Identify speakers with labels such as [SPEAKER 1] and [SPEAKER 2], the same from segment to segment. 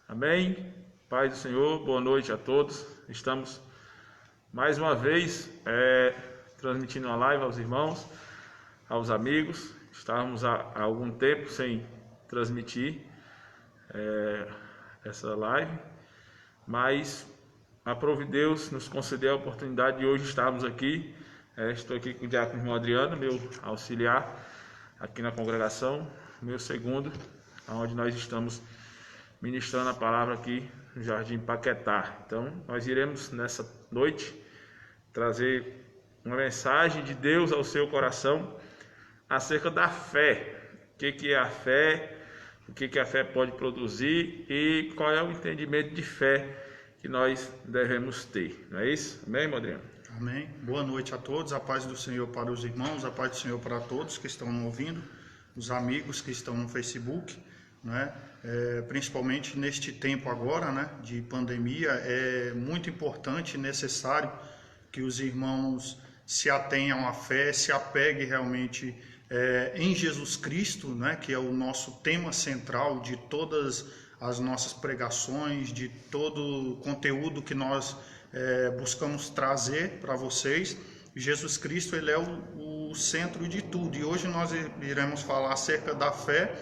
[SPEAKER 1] Amém? Paz do Senhor, boa noite a todos. Estamos mais uma vez transmitindo uma live aos irmãos, aos amigos. Estávamos há algum tempo sem transmitir essa live, mas aprove Deus nos concedeu a oportunidade de hoje estarmos aqui. Estou aqui com o diácono irmão Adriano, meu auxiliar aqui na congregação, meu segundo, onde nós estamos ministrando a palavra aqui no Jardim Paquetá. Então, nós iremos nessa noite trazer uma mensagem de Deus ao seu coração acerca da fé. O que é a fé, o que a fé pode produzir e qual é o entendimento de fé que nós devemos ter. Não é isso? Amém, irmão Adriano?
[SPEAKER 2] Amém. Boa noite a todos, a paz do Senhor para os irmãos, a paz do Senhor para todos que estão ouvindo, os amigos que estão no Facebook, né? Principalmente neste tempo agora, né, de pandemia, é muito importante e necessário que os irmãos se atenham à fé, se apeguem realmente em Jesus Cristo, né, que é o nosso tema central de todas as nossas pregações, de todo o conteúdo que nós buscamos trazer para vocês. Jesus Cristo, ele é o centro de tudo, e hoje nós iremos falar acerca da fé,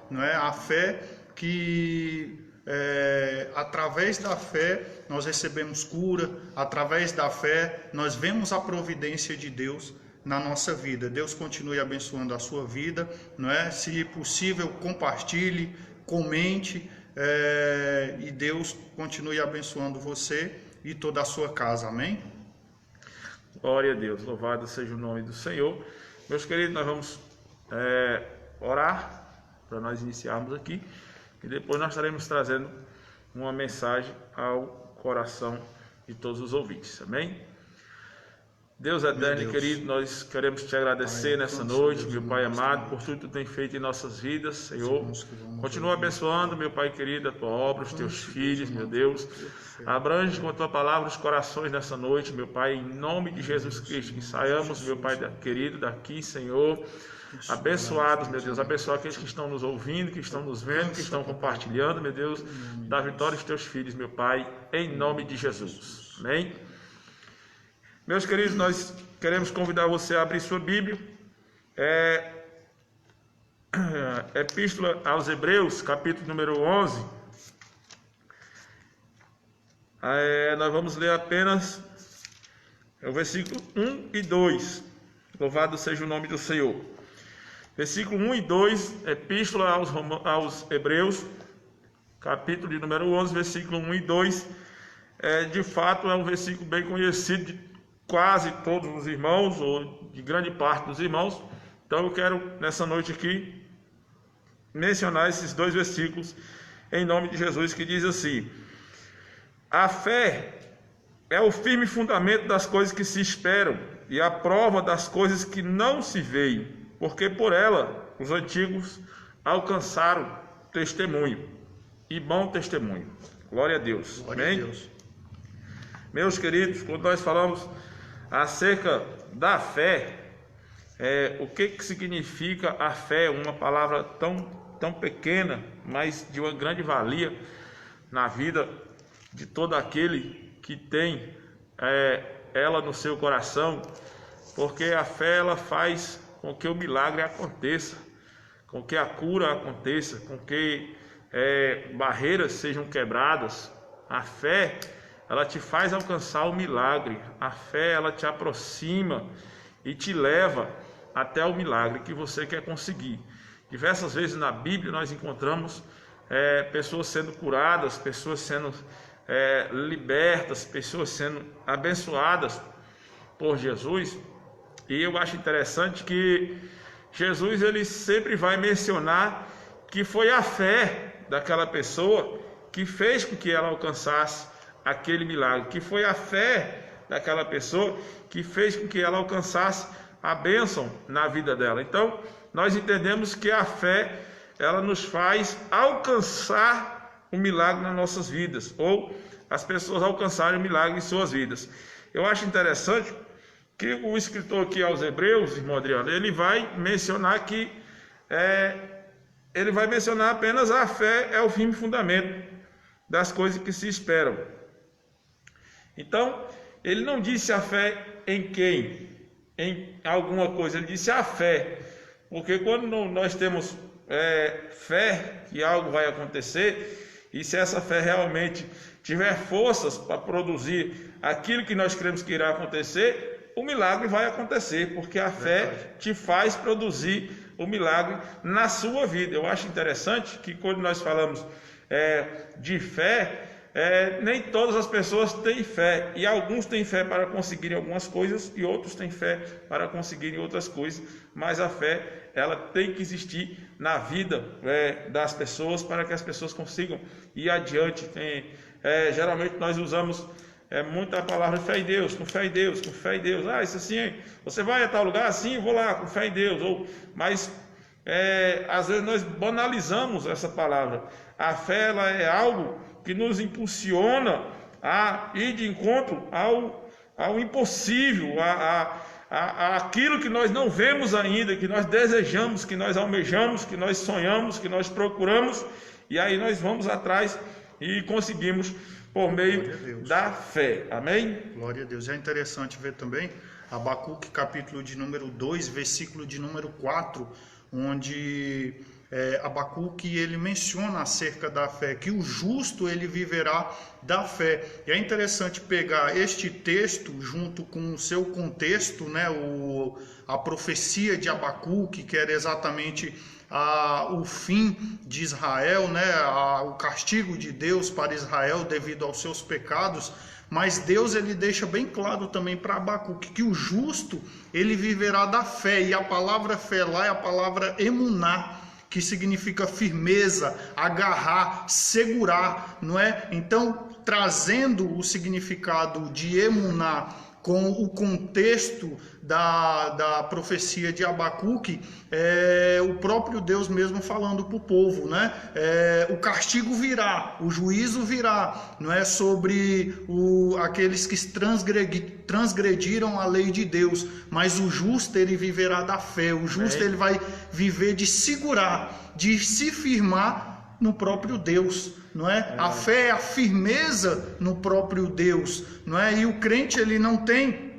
[SPEAKER 2] não é? A fé que através da fé nós recebemos cura, através da fé nós vemos a providência de Deus na nossa vida. Deus continue abençoando a sua vida, não é? Se possível, compartilhe, comente, e Deus continue abençoando você e toda a sua casa, amém?
[SPEAKER 1] Glória a Deus, louvado seja o nome do Senhor. Meus queridos, nós vamos orar para nós iniciarmos aqui, e depois nós estaremos trazendo uma mensagem ao coração de todos os ouvintes, amém? Deus eterno e querido, nós queremos te agradecer nessa noite, meu Pai amado, por tudo que tu tem feito em nossas vidas, Senhor. Continua abençoando, meu Pai querido, a tua obra, os teus filhos, meu Deus. Abrange com a tua palavra os corações nessa noite, meu Pai, em nome de Jesus Cristo. Que saiamos, meu Pai querido, daqui, Senhor, abençoados, meu Deus. Abençoa aqueles que estão nos ouvindo, que estão nos vendo, que estão compartilhando, meu Deus. Dá vitória aos teus filhos, meu Pai, em nome de Jesus. Amém? Meus queridos, nós queremos convidar você a abrir sua Bíblia. Epístola aos Hebreus, capítulo número 11. Nós vamos ler apenas o versículo 1 e 2. Louvado seja o nome do Senhor. Versículo 1 e 2, Epístola aos Hebreus, capítulo de número 11, versículo 1 e 2. De fato, é um versículo bem conhecido de quase todos os irmãos, ou de grande parte dos irmãos. Então eu quero, nessa noite aqui, mencionar esses dois versículos, em nome de Jesus, que diz assim: a fé é o firme fundamento das coisas que se esperam, e a prova das coisas que não se veem, porque por ela os antigos alcançaram testemunho, e bom testemunho. Glória a Deus.
[SPEAKER 2] Glória
[SPEAKER 1] Amém?
[SPEAKER 2] a Deus.
[SPEAKER 1] Meus queridos, quando nós falamos acerca da fé, o que significa a fé? Uma palavra tão pequena, mas de uma grande valia na vida de todo aquele que tem ela no seu coração, porque a fé ela faz com que o milagre aconteça, com que a cura aconteça, com que barreiras sejam quebradas. A fé ela te faz alcançar o milagre. A fé ela te aproxima e te leva até o milagre que você quer conseguir. Diversas vezes na Bíblia nós encontramos pessoas sendo curadas, pessoas sendo libertas, pessoas sendo abençoadas por Jesus. E eu acho interessante que Jesus ele sempre vai mencionar que foi a fé daquela pessoa que fez com que ela alcançasse aquele milagre, que foi a fé daquela pessoa que fez com que ela alcançasse a bênção na vida dela. Então, nós entendemos que a fé, ela nos faz alcançar o milagre nas nossas vidas, ou as pessoas alcançarem o milagre em suas vidas. Eu acho interessante que o escritor aqui aos Hebreus, irmão Adriano, ele vai mencionar que ele vai mencionar apenas a fé é o firme fundamento das coisas que se esperam. Então, ele não disse a fé em quem? Em alguma coisa, ele disse a fé. Porque quando nós temos fé que algo vai acontecer, e se essa fé realmente tiver forças para produzir aquilo que nós cremos que irá acontecer, o milagre vai acontecer, porque a fé te faz produzir o milagre na sua vida. Eu acho interessante que quando nós falamos de fé, nem todas as pessoas têm fé, e alguns têm fé para conseguirem algumas coisas e outros têm fé para conseguirem outras coisas, mas a fé ela tem que existir na vida das pessoas para que as pessoas consigam ir adiante. Geralmente nós usamos muito a palavra fé em Deus, com fé em Deus, com fé em Deus. Isso assim, você vai a tal lugar? Sim, vou lá, com fé em Deus. Mas às vezes nós banalizamos essa palavra. A fé ela é algo que nos impulsiona a ir de encontro ao impossível, aquilo que nós não vemos ainda, que nós desejamos, que nós almejamos, que nós sonhamos, que nós procuramos, e aí nós vamos atrás e conseguimos por meio da fé. Amém?
[SPEAKER 2] Glória a Deus. É interessante ver também Abacuque, capítulo de número 2, versículo de número 4, onde Abacuque ele menciona acerca da fé, que o justo ele viverá da fé. E é interessante pegar este texto junto com o seu contexto, né, a profecia de Abacuque, que era exatamente o fim de Israel, né, o castigo de Deus para Israel devido aos seus pecados. Mas Deus ele deixa bem claro também para Abacuque que o justo ele viverá da fé, e a palavra fé lá é a palavra emuná, que significa firmeza, agarrar, segurar, não é? Então, trazendo o significado de emuná com o contexto da profecia de Abacuque, o próprio Deus mesmo falando para o povo, né? O castigo virá, o juízo virá, não é, sobre aqueles que transgrediram a lei de Deus, mas o justo ele viverá da fé, o justo ele vai viver de segurar, de se firmar no próprio Deus, não é? A fé é a firmeza no próprio Deus, não é? E o crente ele não tem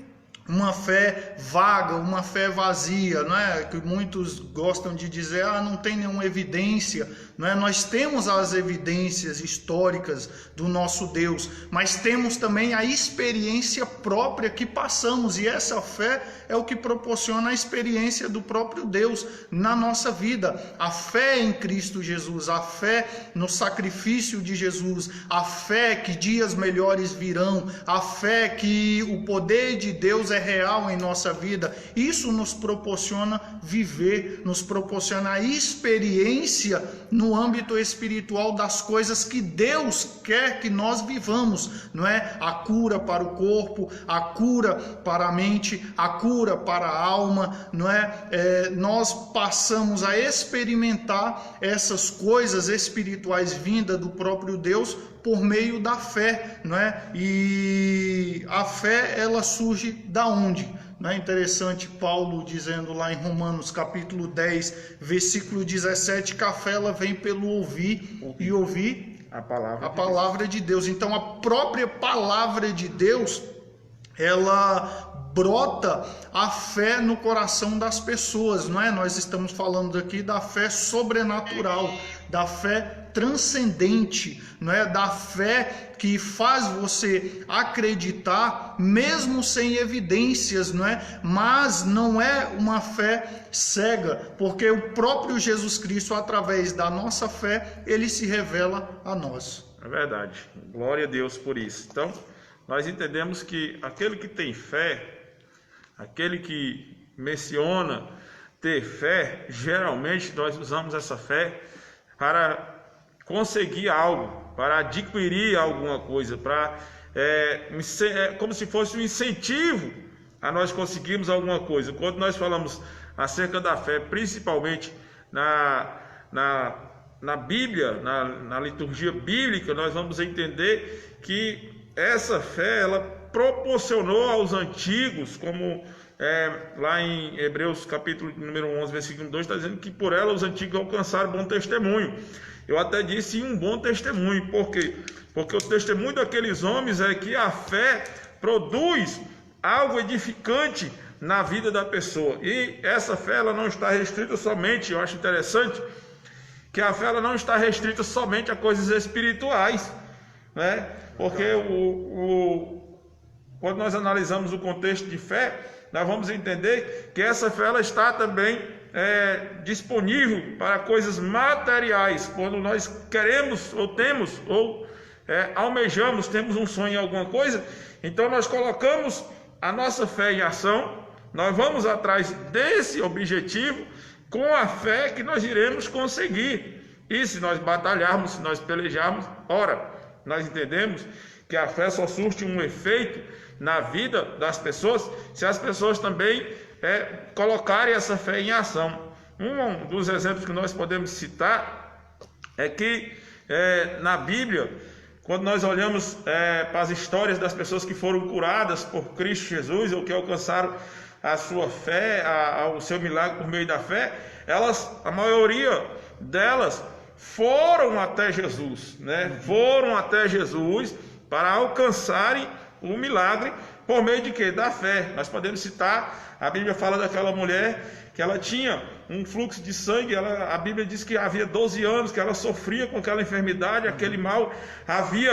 [SPEAKER 2] uma fé vaga, uma fé vazia, não é? Que muitos gostam de dizer, não tem nenhuma evidência, não é? Nós temos as evidências históricas do nosso Deus, mas temos também a experiência própria que passamos, e essa fé é o que proporciona a experiência do próprio Deus na nossa vida. A fé em Cristo Jesus, a fé no sacrifício de Jesus, a fé que dias melhores virão, a fé que o poder de Deus é real em nossa vida. Isso nos proporciona viver, nos proporciona a experiência no âmbito espiritual das coisas que Deus quer que nós vivamos, não é? A cura para o corpo, a cura para a mente, a cura para a alma, não é? Nós passamos a experimentar essas coisas espirituais vindas do próprio Deus por meio da fé, não é? E a fé ela surge da onde? Não é interessante Paulo dizendo lá em Romanos capítulo 10, versículo 17, que a fé ela vem pelo ouvir e ouvir a palavra de Deus. Então a própria palavra de Deus, ela brota a fé no coração das pessoas, não é? Nós estamos falando aqui da fé sobrenatural, da fé transcendente, não é? Da fé que faz você acreditar mesmo sem evidências, não é? Mas não é uma fé cega, porque o próprio Jesus Cristo, através da nossa fé, ele se revela a nós.
[SPEAKER 1] É verdade. Glória a Deus por isso. Então, nós entendemos que aquele que tem fé, aquele que menciona ter fé, geralmente nós usamos essa fé para conseguir algo, para adquirir alguma coisa, como se fosse um incentivo a nós conseguirmos alguma coisa. Quando nós falamos acerca da fé, principalmente na Bíblia, na liturgia bíblica, nós vamos entender que essa fé ela proporcionou aos antigos, como lá em Hebreus capítulo número 11, versículo 2, está dizendo que por ela os antigos alcançaram bom testemunho. eu até disse um bom testemunho. Por quê? Porque o testemunho daqueles homens é que a fé produz algo edificante na vida da pessoa. E essa fé ela não está restrita somente, eu acho interessante, que a fé ela não está restrita somente a coisas espirituais, né? Porque quando nós analisamos o contexto de fé, nós vamos entender que essa fé ela está também disponível para coisas materiais. Quando nós queremos ou temos ou almejamos, temos um sonho em alguma coisa, então nós colocamos a nossa fé em ação, nós vamos atrás desse objetivo com a fé que nós iremos conseguir. E se nós batalharmos, se nós pelejarmos, ora, nós entendemos que a fé só surte um efeito na vida das pessoas se as pessoas também colocarem essa fé em ação. Um dos exemplos que nós podemos citar é que na Bíblia, quando nós olhamos para as histórias das pessoas que foram curadas por Cristo Jesus, ou que alcançaram a sua fé, o seu milagre por meio da fé, a maioria delas foram até Jesus, né? Foram até Jesus para alcançarem o milagre por meio de quê? Da fé. Nós podemos citar, a Bíblia fala daquela mulher que ela tinha um fluxo de sangue, a Bíblia diz que havia 12 anos que ela sofria com aquela enfermidade, aquele mal, havia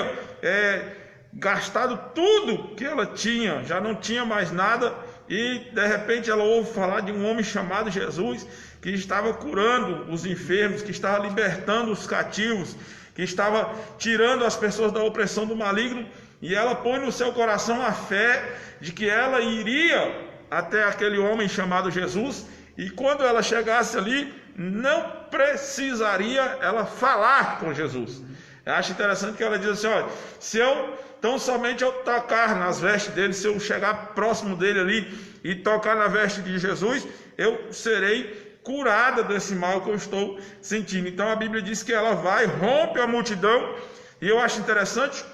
[SPEAKER 1] gastado tudo que ela tinha, já não tinha mais nada, e de repente ela ouve falar de um homem chamado Jesus, que estava curando os enfermos, que estava libertando os cativos, que estava tirando as pessoas da opressão do maligno, e ela põe no seu coração a fé de que ela iria até aquele homem chamado Jesus, e quando ela chegasse ali, não precisaria ela falar com Jesus. Eu acho interessante que ela diz assim, olha, se eu tão somente eu tocar nas vestes dele, se eu chegar próximo dele ali e tocar na veste de Jesus, eu serei curada desse mal que eu estou sentindo. Então a Bíblia diz que ela vai, rompe a multidão, e eu acho interessante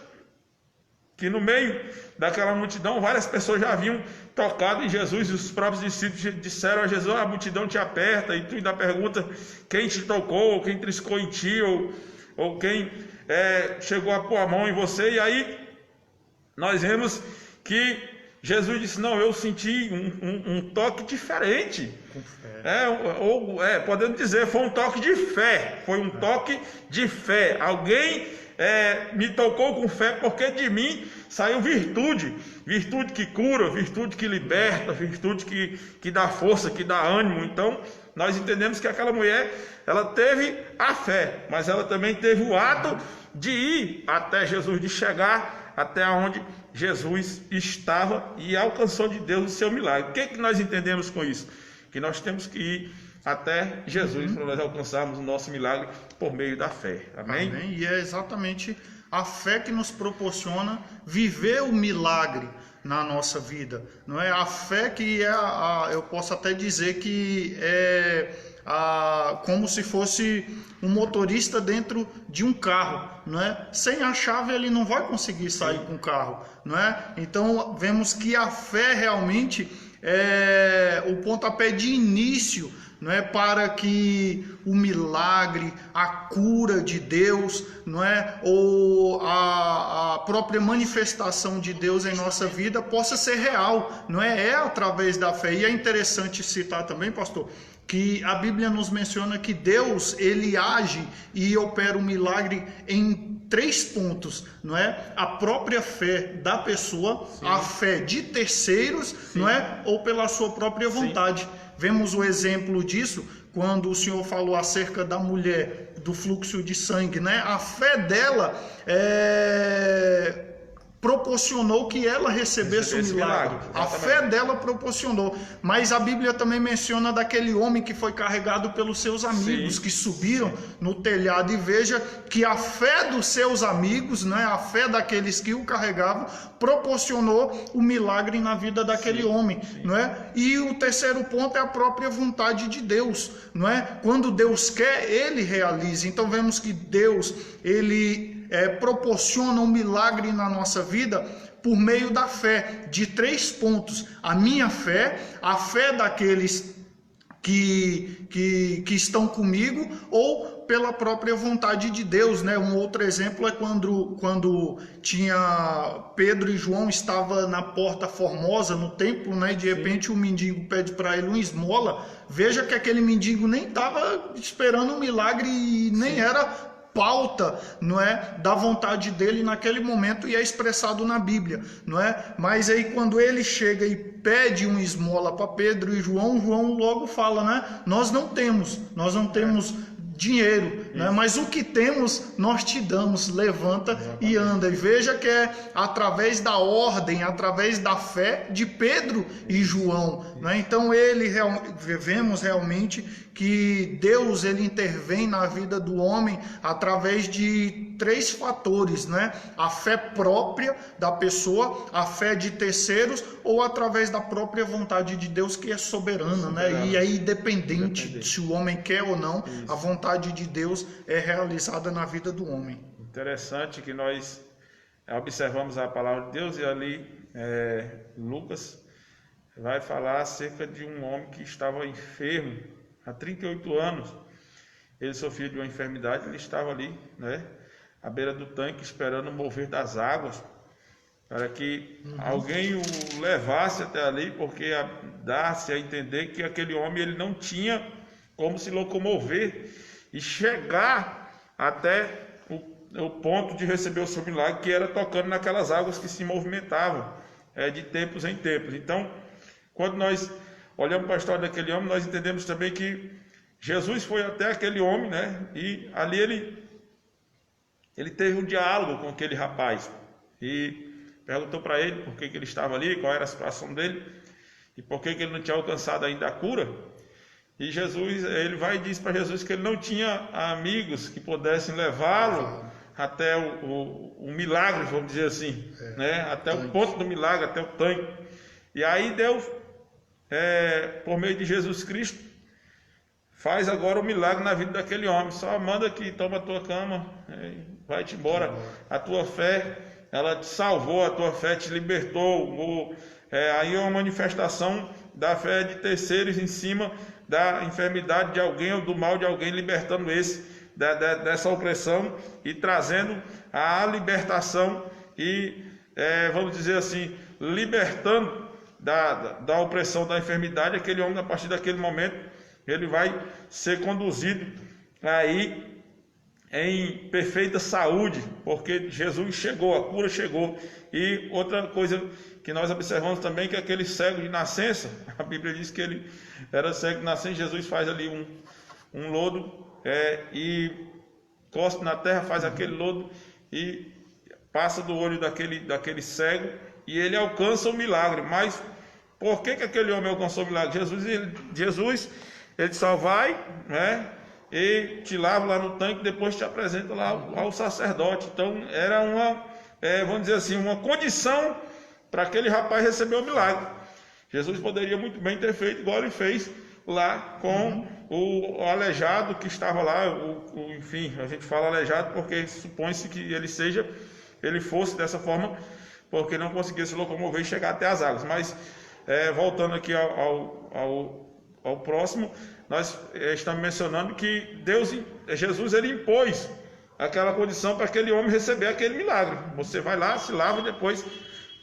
[SPEAKER 1] que no meio daquela multidão, várias pessoas já haviam tocado em Jesus, e os próprios discípulos disseram a Jesus, a multidão te aperta, e tu ainda pergunta quem te tocou, ou quem triscou em ti, ou quem chegou a pôr a mão em você. E aí nós vemos que Jesus disse, não, eu senti um toque diferente. Podemos dizer, foi um toque de fé. Foi um toque de fé. Alguém me tocou com fé, porque de mim saiu virtude. Virtude que cura, virtude que liberta, virtude que dá força, que dá ânimo. Então, nós entendemos que aquela mulher, ela teve a fé, mas ela também teve o ato de ir até Jesus, de chegar até onde Jesus estava e alcançou de Deus o seu milagre. O que nós entendemos com isso? Que nós temos que ir até Jesus para nós alcançarmos o nosso milagre por meio da fé. Amém?
[SPEAKER 2] Amém. E é exatamente a fé que nos proporciona viver o milagre na nossa vida. Não é a fé que eu posso até dizer que como se fosse um motorista dentro de um carro, não é? Sem a chave ele não vai conseguir sair com o carro, não é? Então vemos que a fé realmente é o pontapé de início, não é, para que o milagre, a cura de Deus, não é, ou a própria manifestação de Deus em nossa vida possa ser real, não é? É através da fé. E é interessante citar também, pastor, que a Bíblia nos menciona que Deus, ele age e opera um milagre em 3 pontos, não é? A própria fé da pessoa, sim, a fé de terceiros, sim, não é? Ou pela sua própria vontade. Sim. Vemos o exemplo disso quando o Senhor falou acerca da mulher do fluxo de sangue, né? A fé dela proporcionou que ela recebesse o milagre. A fé dela proporcionou. Mas a Bíblia também menciona daquele homem que foi carregado pelos seus amigos, sim, que subiram, sim, no telhado. E veja que a fé dos seus amigos, né, a fé daqueles que o carregavam, proporcionou o milagre na vida daquele, sim, homem, sim, não é? E o terceiro ponto é a própria vontade de Deus, não é? Quando Deus quer, ele realiza. Então vemos que Deus, ele proporciona um milagre na nossa vida por meio da fé, de 3 pontos: a minha fé, a fé daqueles que estão comigo, ou pela própria vontade de Deus, né? Um outro exemplo é quando tinha Pedro e João estava na Porta Formosa, no templo, né? E de repente o mendigo pede para ele uma esmola. Veja que aquele mendigo nem estava esperando um milagre e nem era pauta, não é, da vontade dele naquele momento, e é expressado na Bíblia, não é? Mas aí quando ele chega e pede uma esmola para Pedro e João, João logo fala, né? Nós não temos dinheiro, né? Mas o que temos nós te damos, levanta e anda. E veja que é através da ordem, através da fé de Pedro e João, né? Então vemos realmente que Deus ele intervém na vida do homem através de 3 fatores, né? A fé própria da pessoa, a fé de terceiros ou através da própria vontade de Deus que é soberana, né? E é independente se o homem quer ou não. Isso. A vontade de Deus é realizada na vida do homem.
[SPEAKER 1] Interessante que nós observamos a palavra de Deus e ali Lucas vai falar acerca de um homem que estava enfermo há 38 anos. Ele sofria de uma enfermidade, ele estava ali, né, à beira do tanque esperando o mover das águas para que alguém o levasse até ali, porque dá-se a entender que aquele homem ele não tinha como se locomover e chegar até o ponto de receber o seu milagre, que era tocando naquelas águas que se movimentavam de tempos em tempos. Então, quando nós olhamos para a história daquele homem, nós entendemos também que Jesus foi até aquele homem, né? E ali ele teve um diálogo com aquele rapaz e perguntou para ele por que ele estava ali, qual era a situação dele e por que ele não tinha alcançado ainda a cura. E Jesus, ele vai e diz para Jesus que ele não tinha amigos que pudessem levá-lo até o milagre, vamos dizer assim, né? Até o ponto do milagre, até o tanque. E aí Deus, por meio de Jesus Cristo, faz agora o milagre na vida daquele homem. Só manda que toma a tua cama, vai-te embora. A tua fé, ela te salvou, a tua fé te libertou. Aí é uma manifestação da fé de terceiros em cima da enfermidade de alguém ou do mal de alguém, libertando dessa opressão e trazendo a libertação e, vamos dizer assim, libertando da opressão da enfermidade. Aquele homem, a partir daquele momento, ele vai ser conduzido aí em perfeita saúde, porque Jesus chegou, a cura chegou. E outra coisa que nós observamos também, que aquele cego de nascença, a Bíblia diz que ele era cego de nascença. Jesus faz ali um lodo e cospe na terra, faz aquele lodo e passa do olho daquele cego e ele alcança o milagre. Mas por que aquele homem alcançou o milagre? Jesus ele só vai, né, e te lava lá no tanque, depois te apresenta lá ao sacerdote. Então era vamos dizer assim, uma condição para aquele rapaz receber o milagre. Jesus poderia muito bem ter feito igual ele fez lá com o aleijado que estava lá, enfim, a gente fala aleijado porque supõe-se que ele fosse dessa forma, porque não conseguia se locomover e chegar até as águas. Mas voltando aqui ao próximo, nós estamos mencionando que Jesus ele impôs aquela condição para aquele homem receber aquele milagre. Você vai lá, se lava e depois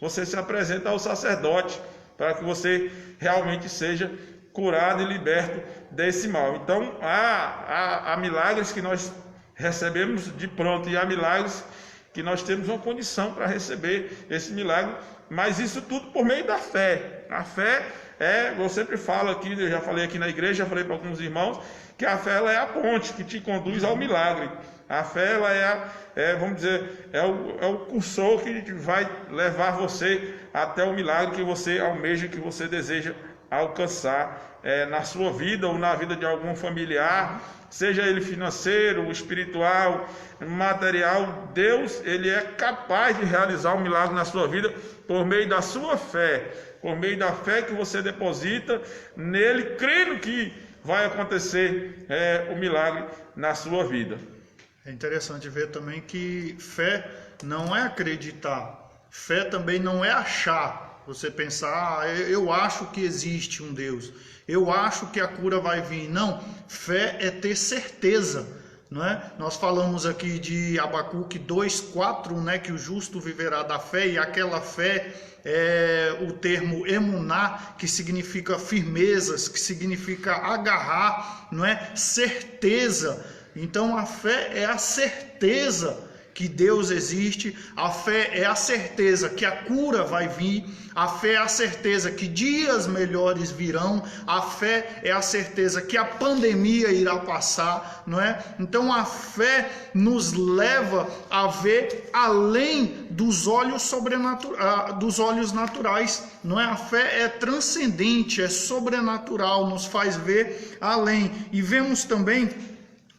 [SPEAKER 1] você se apresenta ao sacerdote para que você realmente seja curado e liberto desse mal. Então há milagres que nós recebemos de pronto e há milagres que nós temos uma condição para receber esse milagre, mas isso tudo por meio da fé. A fé eu sempre falo aqui, eu já falei aqui na igreja, já falei para alguns irmãos, que a fé ela é a ponte que te conduz ao milagre. A fé ela vamos dizer, é o cursor que vai levar você até o milagre que você almeja, que você deseja alcançar na sua vida ou na vida de algum familiar, seja ele financeiro, espiritual, material. Deus ele é capaz de realizar um milagre na sua vida por meio da sua fé, por meio da fé que você deposita nele, crendo que vai acontecer o milagre na sua vida.
[SPEAKER 2] É interessante ver também que fé não é acreditar, fé também não é achar. Você pensar, eu acho que existe um Deus, eu acho que a cura vai vir. Não, fé é ter certeza, não é? Nós falamos aqui de Abacuque 2:4, né, que o justo viverá da fé, e aquela fé é o termo emuná, que significa firmezas, que significa agarrar, não é? Certeza. Então a fé é a certeza que Deus existe, a fé é a certeza que a cura vai vir, a fé é a certeza que dias melhores virão, a fé é a certeza que a pandemia irá passar, não é? Então a fé nos leva a ver além dos olhos dos olhos naturais, não é? A fé é transcendente, é sobrenatural, nos faz ver além. E vemos também,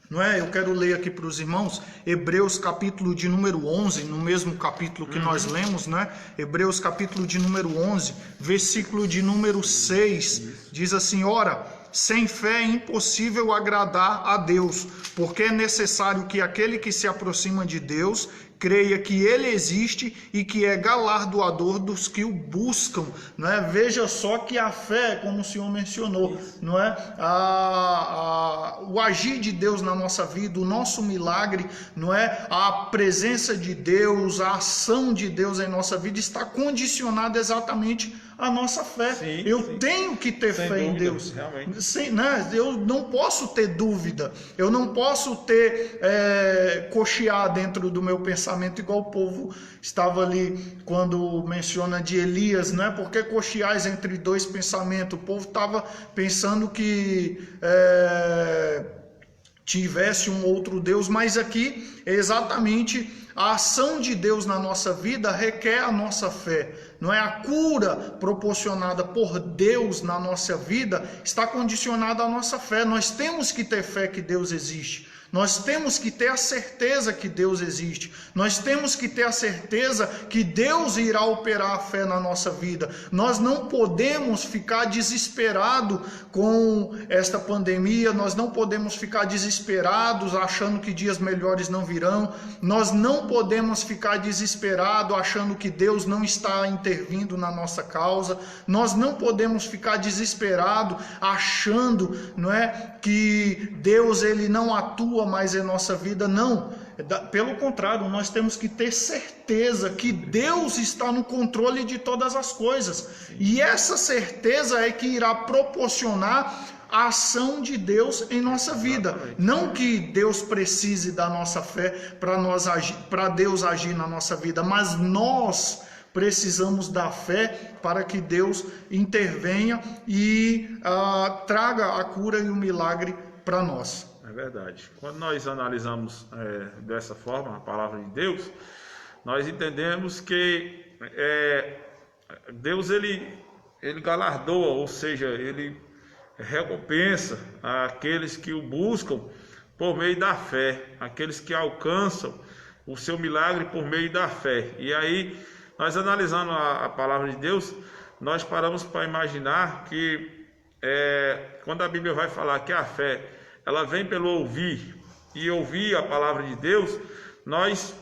[SPEAKER 2] não é? Eu quero ler aqui para os irmãos Hebreus capítulo de número 11, no mesmo capítulo que nós lemos, né? Hebreus capítulo de número 11, versículo de número 6, diz assim: ora, sem fé é impossível agradar a Deus, porque é necessário que aquele que se aproxima de Deus creia que ele existe e que é galardoador dos que o buscam, não é? Veja só que a fé, como o Senhor mencionou, não é? O agir de Deus na nossa vida, o nosso milagre, não é? A presença de Deus, a ação de Deus em nossa vida está condicionada exatamente à nossa fé.
[SPEAKER 1] Sim,
[SPEAKER 2] eu tenho que ter
[SPEAKER 1] sem
[SPEAKER 2] fé
[SPEAKER 1] dúvida,
[SPEAKER 2] em Deus.
[SPEAKER 1] realmente.
[SPEAKER 2] Sim, né? Eu não posso ter dúvida, eu não posso ter cochear dentro do meu pensamento, igual o povo estava ali quando menciona de Elias, né? Porque cocheais entre dois pensamentos? O povo estava pensando que tivesse um outro Deus, mas aqui é exatamente a ação de Deus na nossa vida requer a nossa fé. Não é? A cura proporcionada por Deus na nossa vida está condicionada à nossa fé. Nós temos que ter fé que Deus existe. Nós temos que ter a certeza que Deus existe. Nós temos que ter a certeza que Deus irá operar a fé na nossa vida. Nós não podemos ficar desesperados com esta pandemia. Nós não podemos ficar desesperados achando que dias melhores não virão. Nós não podemos ficar desesperados achando que Deus não está intervindo na nossa causa. Nós não podemos ficar desesperados achando, não é, que Deus ele não atua mais em nossa vida. Não, pelo contrário, nós temos que ter certeza que Deus está no controle de todas as coisas. E essa certeza é que irá proporcionar a ação de Deus em nossa vida.
[SPEAKER 1] Exatamente.
[SPEAKER 2] Não que Deus precise da nossa fé para Deus agir na nossa vida, mas nós precisamos da fé para que Deus intervenha e traga a cura e o milagre para nós.
[SPEAKER 1] É verdade. Quando nós analisamos dessa forma a palavra de Deus, nós entendemos que Deus ele galardoa, ou seja, ele recompensa aqueles que o buscam por meio da fé, aqueles que alcançam o seu milagre por meio da fé. E aí, nós analisando a palavra de Deus, nós paramos para imaginar que quando a Bíblia vai falar que a fé ela vem pelo ouvir e ouvir a palavra de Deus, nós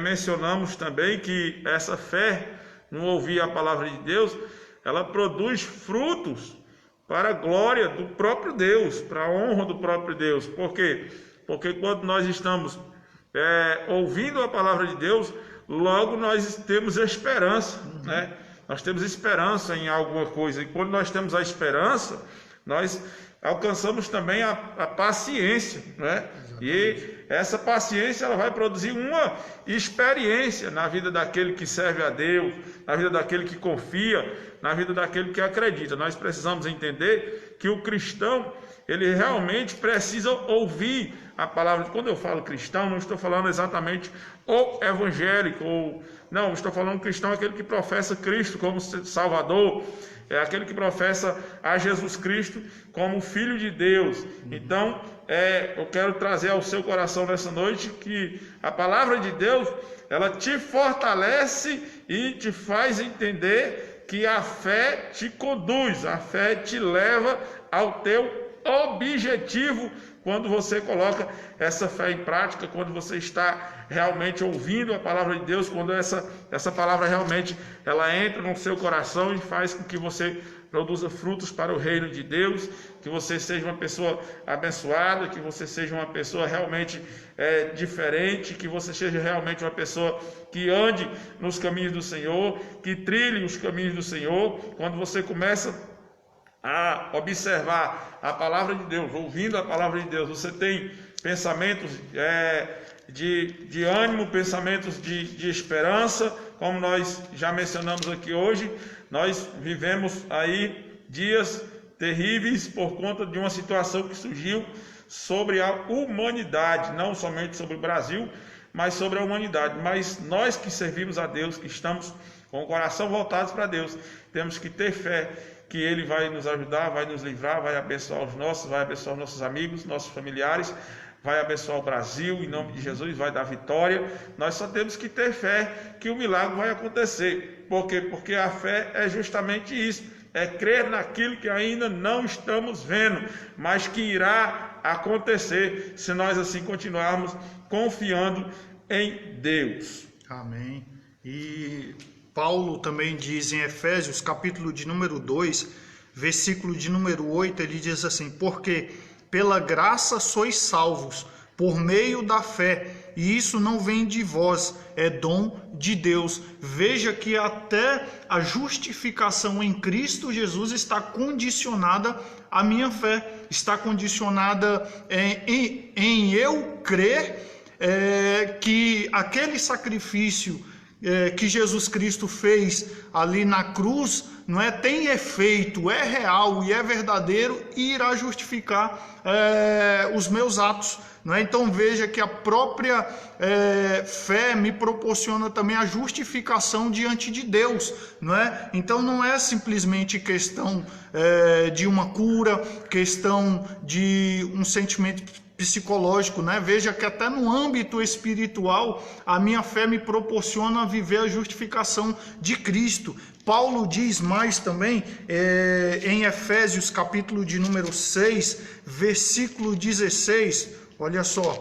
[SPEAKER 1] mencionamos também que essa fé no ouvir a palavra de Deus, ela produz frutos para a glória do próprio Deus, para a honra do próprio Deus. Por quê? Porque quando nós estamos ouvindo a palavra de Deus, logo nós temos esperança, né? Nós temos esperança em alguma coisa, e quando nós temos a esperança, nós alcançamos também a paciência, né? E essa paciência ela vai produzir uma experiência na vida daquele que serve a Deus, na vida daquele que confia, na vida daquele que acredita. Nós precisamos entender que o cristão, ele realmente precisa ouvir a palavra. Quando eu falo cristão, não estou falando exatamente o evangélico, não, estou falando cristão, aquele que professa Cristo como Salvador, é aquele que professa a Jesus Cristo como Filho de Deus. Então, eu quero trazer ao seu coração nessa noite que a palavra de Deus, ela te fortalece e te faz entender que a fé te conduz, a fé te leva ao teu objetivo quando você coloca essa fé em prática, quando você está realmente ouvindo a palavra de Deus, quando essa palavra realmente ela entra no seu coração e faz com que você produza frutos para o reino de Deus, que você seja uma pessoa abençoada, que você seja uma pessoa realmente diferente, que você seja realmente uma pessoa que ande nos caminhos do Senhor, que trilhe os caminhos do Senhor. Quando você começa a observar a palavra de Deus, ouvindo a palavra de Deus, você tem pensamentos de ânimo, pensamentos de esperança, como nós já mencionamos aqui hoje. Nós vivemos aí dias terríveis por conta de uma situação que surgiu sobre a humanidade, não somente sobre o Brasil, mas sobre a humanidade. Mas nós que servimos a Deus, que estamos com o coração voltados para Deus, temos que ter fé que Ele vai nos ajudar, vai nos livrar, vai abençoar vai abençoar os nossos amigos, nossos familiares, vai abençoar o Brasil, em nome de Jesus, vai dar vitória. Nós só temos que ter fé que o milagre vai acontecer. Por quê? Porque a fé é justamente isso, é crer naquilo que ainda não estamos vendo, mas que irá acontecer, se nós assim continuarmos confiando em Deus.
[SPEAKER 2] Amém. E Paulo também diz em Efésios, capítulo de número 2, versículo de número 8, ele diz assim: porque pela graça sois salvos, por meio da fé, e isso não vem de vós, é dom de Deus. Veja que até a justificação em Cristo Jesus está condicionada à minha fé, está condicionada em eu crer que aquele sacrifício que Jesus Cristo fez ali na cruz, não é, tem efeito, é real e é verdadeiro e irá justificar os meus atos, não é? Então veja que a própria fé me proporciona também a justificação diante de Deus, não é? Então não é simplesmente questão de uma cura, questão de um sentimento psicológico, né? Veja que até no âmbito espiritual a minha fé me proporciona viver a justificação de Cristo. Paulo diz mais também em Efésios capítulo de número 6, versículo 16, olha só,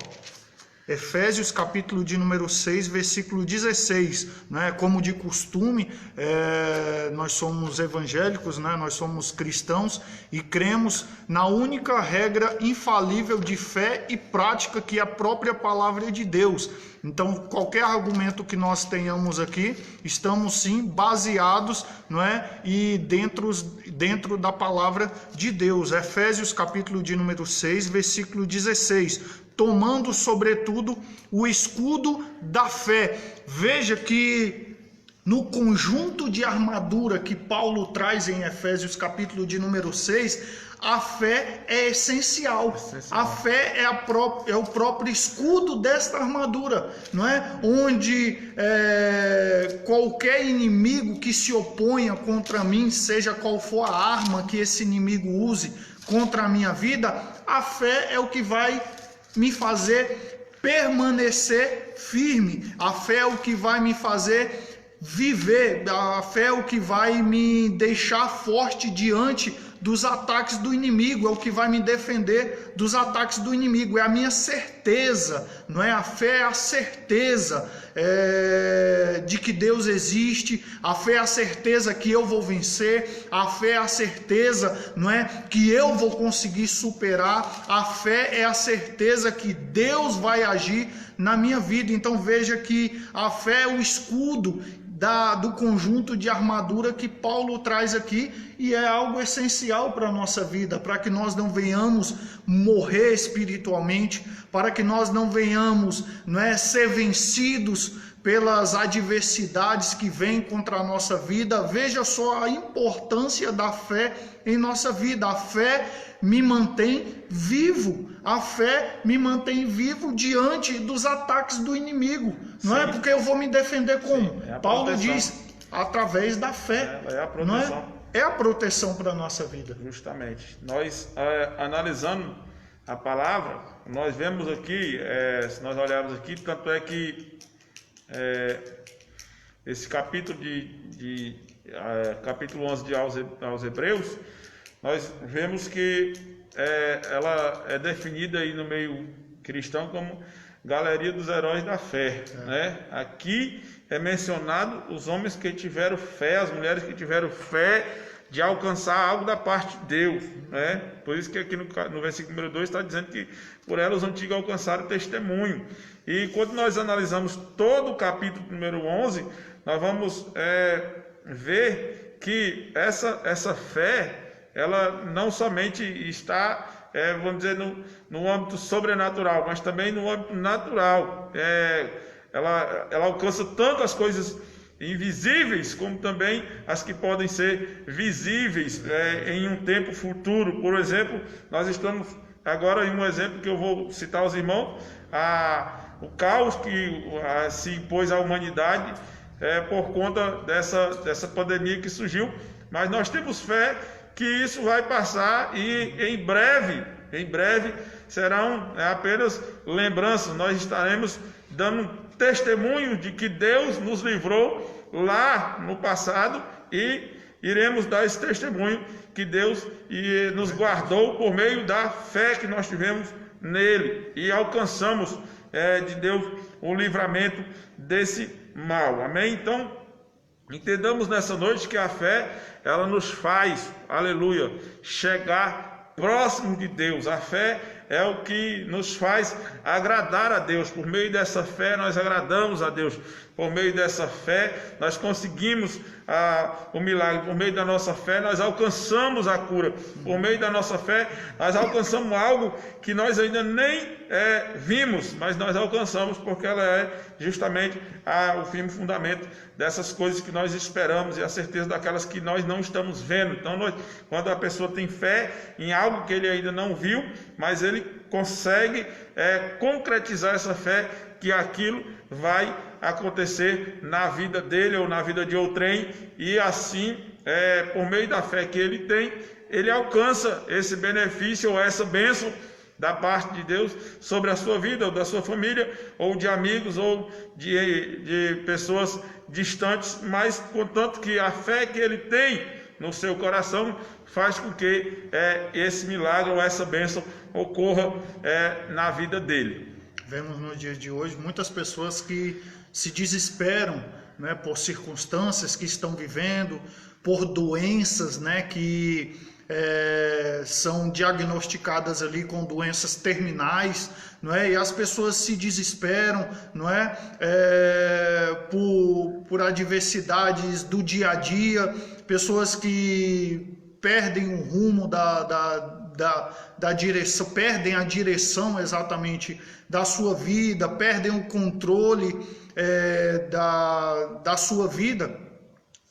[SPEAKER 2] Efésios capítulo de número 6, versículo 16, né? Como de costume, nós somos evangélicos, né? Nós somos cristãos e cremos na única regra infalível de fé e prática, que é a própria palavra de Deus. Então, qualquer argumento que nós tenhamos aqui, estamos sim baseados, não é? E dentro da palavra de Deus. Efésios capítulo de número 6, versículo 16. Tomando sobretudo o escudo da fé. Veja que no conjunto de armadura que Paulo traz em Efésios capítulo de número 6, a fé é essencial. A fé é o próprio escudo desta armadura, não é? Onde qualquer inimigo que se oponha contra mim, seja qual for a arma que esse inimigo use contra a minha vida, a fé é o que vai me fazer permanecer firme. A fé é o que vai me fazer viver. A fé é o que vai me deixar forte diante dos ataques do inimigo, é o que vai me defender dos ataques do inimigo, é a minha certeza, não é? A fé é a certeza de que Deus existe, a fé é a certeza que eu vou vencer, a fé é a certeza, não é, que eu vou conseguir superar, a fé é a certeza que Deus vai agir na minha vida. Então veja que a fé é o escudo do conjunto de armadura que Paulo traz aqui, e é algo essencial para a nossa vida, para que nós não venhamos morrer espiritualmente, para que nós não venhamos, não é, ser vencidos pelas adversidades que vêm contra a nossa vida. Veja só a importância da fé em nossa vida. A fé me mantém vivo, a fé me mantém vivo diante dos ataques do inimigo. Não é porque eu vou me defender como? Paulo diz, através da fé.
[SPEAKER 1] É a proteção.
[SPEAKER 2] É a proteção para a nossa vida.
[SPEAKER 1] Justamente. Nós, analisando a palavra, nós vemos aqui, se nós olharmos aqui, tanto é que esse capítulo capítulo 11 aos Hebreus, nós vemos que ela é definida aí no meio cristão como galeria dos heróis da fé, né? Aqui é mencionado os homens que tiveram fé, as mulheres que tiveram fé de alcançar algo da parte de Deus, né? Por isso que aqui no versículo número 2 está dizendo que por ela os antigos alcançaram testemunho. E quando nós analisamos todo o capítulo número 11, nós vamos ver que essa fé, ela não somente está, vamos dizer, no âmbito sobrenatural, mas também no âmbito natural. Ela alcança tanto as coisas invisíveis, como também as que podem ser visíveis em um tempo futuro. Por exemplo, nós estamos agora em um exemplo que eu vou citar aos irmãos, o caos que se impôs à humanidade por conta dessa pandemia que surgiu, mas nós temos fé que isso vai passar e em breve serão apenas lembranças. Nós estaremos dando testemunho de que Deus nos livrou lá no passado e iremos dar esse testemunho que Deus nos guardou por meio da fé que nós tivemos nele e alcançamos de Deus o livramento desse mal. Amém? Então, entendamos nessa noite que a fé, ela nos faz, aleluia, chegar próximo de Deus. A fé é o que nos faz agradar a Deus. Por meio dessa fé nós agradamos a Deus. Por meio dessa fé nós conseguimos o milagre. Por meio da nossa fé nós alcançamos a cura. Por meio da nossa fé nós alcançamos algo que nós ainda nem vimos, mas nós alcançamos porque ela é justamente o firme fundamento dessas coisas que nós esperamos e a certeza daquelas que nós não estamos vendo. Então, quando a pessoa tem fé em algo que ele ainda não viu, mas ele consegue concretizar essa fé, que aquilo vai acontecer na vida dele ou na vida de outrem, e assim, por meio da fé que ele tem, ele alcança esse benefício ou essa bênção da parte de Deus sobre a sua vida, ou da sua família, ou de amigos, ou de pessoas distantes, mas contanto que a fé que ele tem no seu coração faz com que esse milagre ou essa bênção ocorra na vida dele.
[SPEAKER 2] Vemos nos dias de hoje muitas pessoas que se desesperam, né, por circunstâncias que estão vivendo, por doenças, né, que são diagnosticadas ali com doenças terminais, não é? E as pessoas se desesperam, não é? Por adversidades do dia a dia, pessoas que perdem o rumo da direção, perdem a direção exatamente da sua vida, perdem o controle da sua vida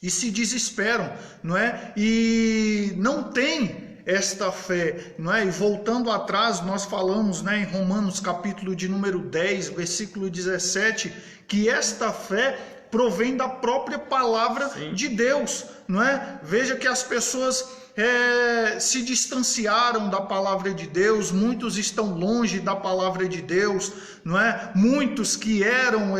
[SPEAKER 2] e se desesperam, não é? E não tem esta fé, não é? E voltando atrás, nós falamos, né, em Romanos capítulo de número 10, versículo 17, que esta fé provém da própria palavra de Deus, não é? Veja que as pessoas se distanciaram da palavra de Deus, muitos estão longe da palavra de Deus, não é? Muitos que eram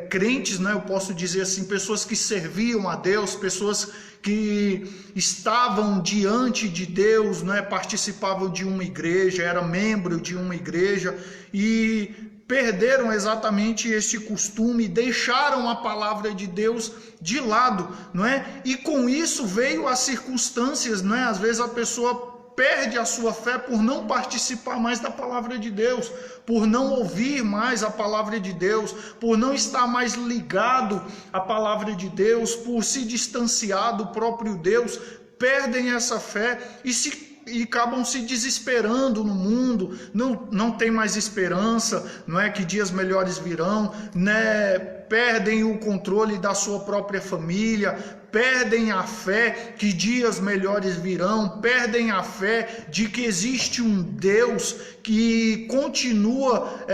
[SPEAKER 2] crentes, né? Eu posso dizer assim, pessoas que serviam a Deus, pessoas que estavam diante de Deus, né? Participavam de uma igreja, era membro de uma igreja e perderam exatamente este costume, deixaram a palavra de Deus de lado, não é? E com isso veio as circunstâncias, não é? Às vezes a pessoa perde a sua fé por não participar mais da palavra de Deus, por não ouvir mais a palavra de Deus, por não estar mais ligado à palavra de Deus, por se distanciar do próprio Deus, perdem essa fé e acabam se desesperando no mundo, não tem mais esperança, não é, que dias melhores virão, né? Perdem o controle da sua própria família, perdem a fé que dias melhores virão, perdem a fé de que existe um Deus que continua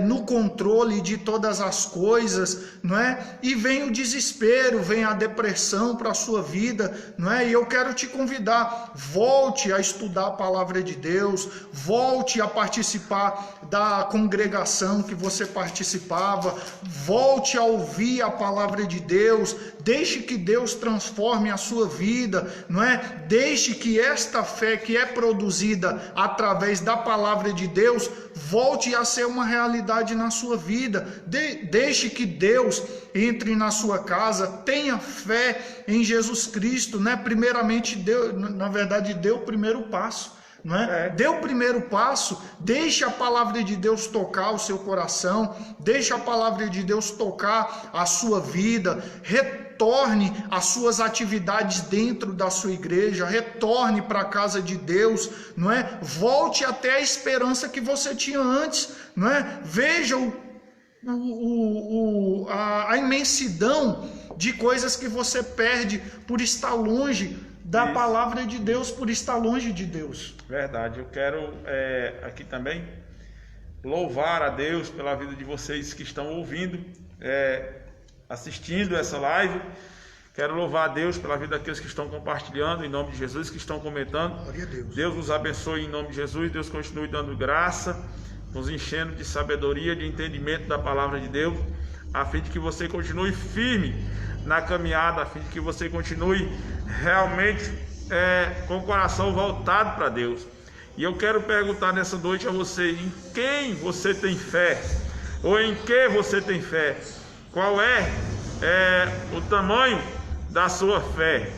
[SPEAKER 2] no controle de todas as coisas, não é? E vem o desespero, vem a depressão para a sua vida, não é? E eu quero te convidar, volte a estudar a palavra de Deus, volte a participar da congregação que você participava, volte a ouvir a palavra de Deus, deixe que Deus transforme a sua vida, não é? Deixe que esta fé que é produzida através da palavra de Deus volte a ser uma realidade na sua vida. Deixe que Deus entre na sua casa, tenha fé em Jesus Cristo, né? Primeiramente, Deus, na verdade, deu o primeiro passo. Não é? Dê o primeiro passo, deixe a palavra de Deus tocar o seu coração, deixe a palavra de Deus tocar a sua vida, retorne às suas atividades dentro da sua igreja, retorne para a casa de Deus, não é? Volte até a esperança que você tinha antes, não é? Veja a imensidão de coisas que você perde por estar longe da palavra de Deus, por estar longe de Deus.
[SPEAKER 1] Verdade, eu quero aqui também louvar a Deus pela vida de vocês que estão ouvindo, assistindo essa live. Quero louvar a Deus pela vida daqueles que estão compartilhando em nome de Jesus, que estão comentando.
[SPEAKER 2] Glória a Deus.
[SPEAKER 1] Deus nos abençoe em nome de Jesus, Deus continue dando graça, nos enchendo de sabedoria, de entendimento da palavra de Deus, a fim de que você continue firme na caminhada, a fim de que você continue realmente com o coração voltado para Deus. E eu quero perguntar nessa noite a você: em quem você tem fé? Ou em que você tem fé? Qual é o tamanho da sua fé?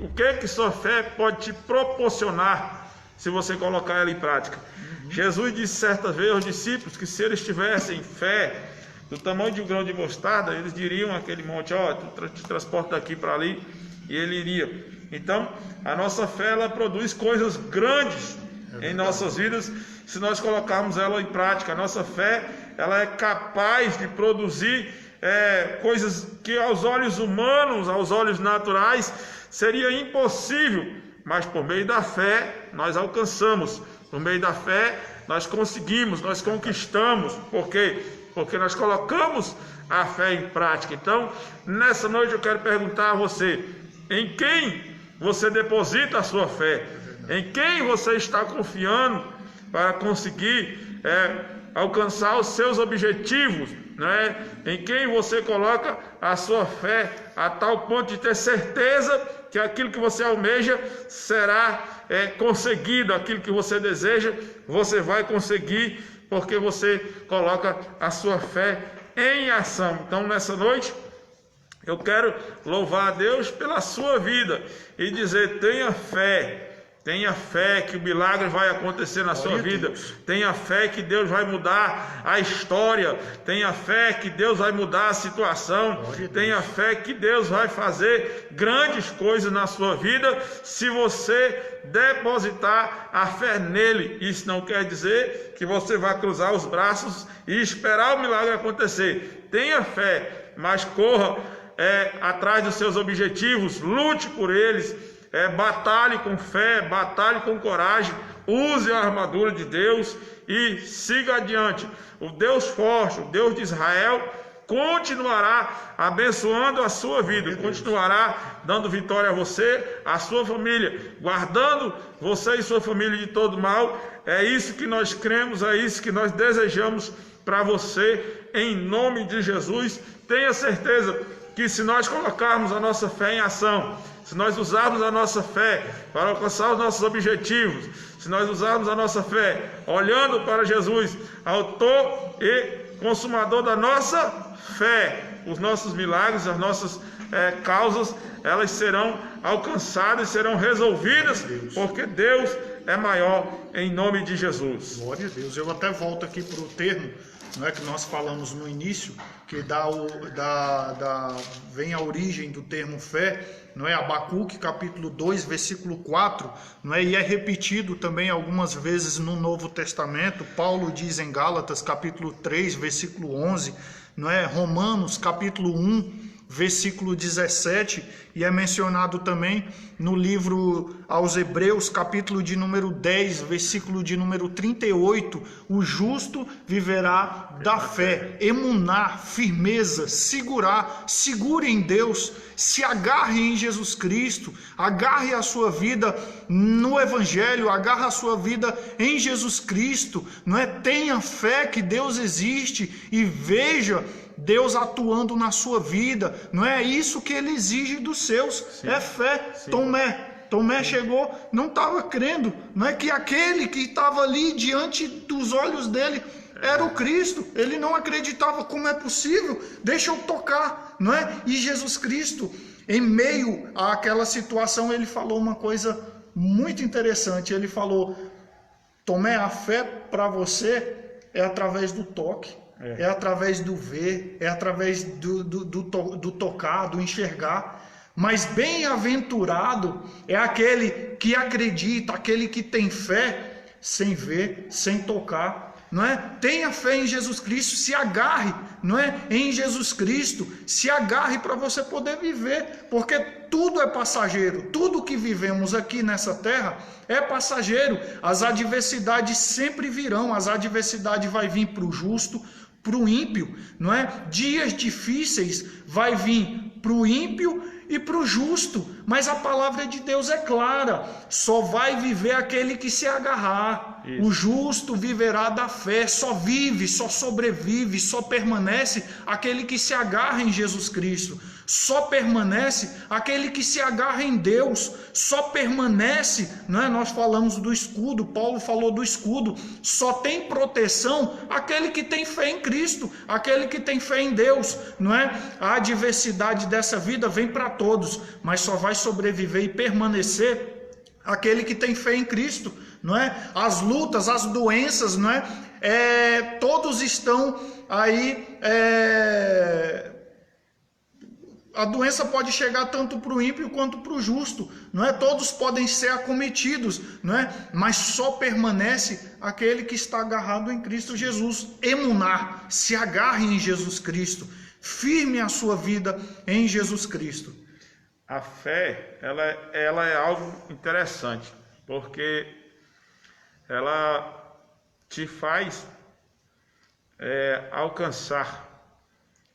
[SPEAKER 1] O que sua fé pode te proporcionar se você colocar ela em prática? Jesus disse certa vez aos discípulos que se eles tivessem fé do tamanho de um grão de mostarda, eles diriam àquele monte: tu te transporta daqui para ali, e ele iria. Então, a nossa fé, ela produz coisas grandes em nossas vidas, se nós colocarmos ela em prática. A nossa fé, ela é capaz de produzir coisas que aos olhos humanos, aos olhos naturais, seria impossível, mas por meio da fé, nós alcançamos. Por meio da fé, nós conseguimos, nós conquistamos. Por quê? Porque nós colocamos a fé em prática. Então, nessa noite eu quero perguntar a você: em quem você deposita a sua fé? Em quem você está confiando para conseguir alcançar os seus objetivos? Não é? Em quem você coloca a sua fé a tal ponto de ter certeza que aquilo que você almeja será conseguido, aquilo que você deseja, você vai conseguir, porque você coloca a sua fé em ação. Então, nessa noite, eu quero louvar a Deus pela sua vida e dizer: tenha fé que o milagre vai acontecer na sua vida. Tenha fé que Deus vai mudar a história. Tenha fé que Deus vai mudar a situação. Tenha fé que Deus vai fazer grandes coisas na sua vida, se você depositar a fé nele. Isso não quer dizer que você vai cruzar os braços e esperar o milagre acontecer. Tenha fé, mas corra atrás dos seus objetivos, lute por eles. Batalhe com fé, batalhe com coragem, use a armadura de Deus e siga adiante. O Deus forte, o Deus de Israel, continuará abençoando a sua vida, continuará dando vitória a você, a sua família, guardando você e sua família de todo mal. É isso que nós cremos, é isso que nós desejamos para você, em nome de Jesus. Tenha certeza que se nós colocarmos a nossa fé em ação, se nós usarmos a nossa fé para alcançar os nossos objetivos, se nós usarmos a nossa fé olhando para Jesus, autor e consumador da nossa fé, os nossos milagres, as nossas causas, elas serão alcançadas, serão resolvidas, porque Deus é maior, em nome de Jesus.
[SPEAKER 2] Glória a Deus. Eu até volto aqui para o termo, não é, que nós falamos no início, que vem a origem do termo fé, não é? Abacuque capítulo 2, versículo 4, não é? E é repetido também algumas vezes no Novo Testamento. Paulo diz em Gálatas capítulo 3, versículo 11, não é? Romanos capítulo 1, versículo 17, e é mencionado também no livro aos Hebreus, capítulo de número 10, versículo de número 38, o justo viverá da fé. Emuná, firmeza, segure em Deus, se agarre em Jesus Cristo, agarre a sua vida no Evangelho, agarre a sua vida em Jesus Cristo, não é? Tenha fé que Deus existe e veja Deus atuando na sua vida, não é isso que ele exige dos seus, sim, é fé. Sim. Tomé chegou, não estava crendo, não é que aquele que estava ali diante dos olhos dele era o Cristo, ele não acreditava. Como é possível? Deixa eu tocar, não é? E Jesus Cristo, em meio àquela situação, ele falou uma coisa muito interessante. Ele falou: Tomé, a fé para você é através do toque, é através do ver, é através do tocar, do enxergar. Mas bem-aventurado é aquele que acredita, aquele que tem fé sem ver, sem tocar, não é? Tenha fé em Jesus Cristo, se agarre, não é? Em Jesus Cristo, se agarre para você poder viver, porque tudo é passageiro, tudo que vivemos aqui nessa terra é passageiro. As adversidades sempre virão, as adversidades vai vir para o justo, para o ímpio, não é? Dias difíceis vai vir para o ímpio e para o justo, mas a palavra de Deus é clara: só vai viver aquele que se agarrar. Isso. O justo viverá da fé. Só vive, só sobrevive, só permanece aquele que se agarra em Jesus Cristo. Só permanece aquele que se agarra em Deus. Só permanece, não é? Nós falamos do escudo, Paulo falou do escudo. Só tem proteção aquele que tem fé em Cristo, aquele que tem fé em Deus, não é? A adversidade dessa vida vem para todos, mas só vai sobreviver e permanecer aquele que tem fé em Cristo, não é? As lutas, as doenças, não é? Todos estão aí. A doença pode chegar tanto para o ímpio quanto para o justo, não é? Todos podem ser acometidos, não é? Mas só permanece aquele que está agarrado em Cristo Jesus. Emunar, se agarre em Jesus Cristo, firme a sua vida em Jesus Cristo.
[SPEAKER 1] A fé, ela é algo interessante, porque ela te faz alcançar.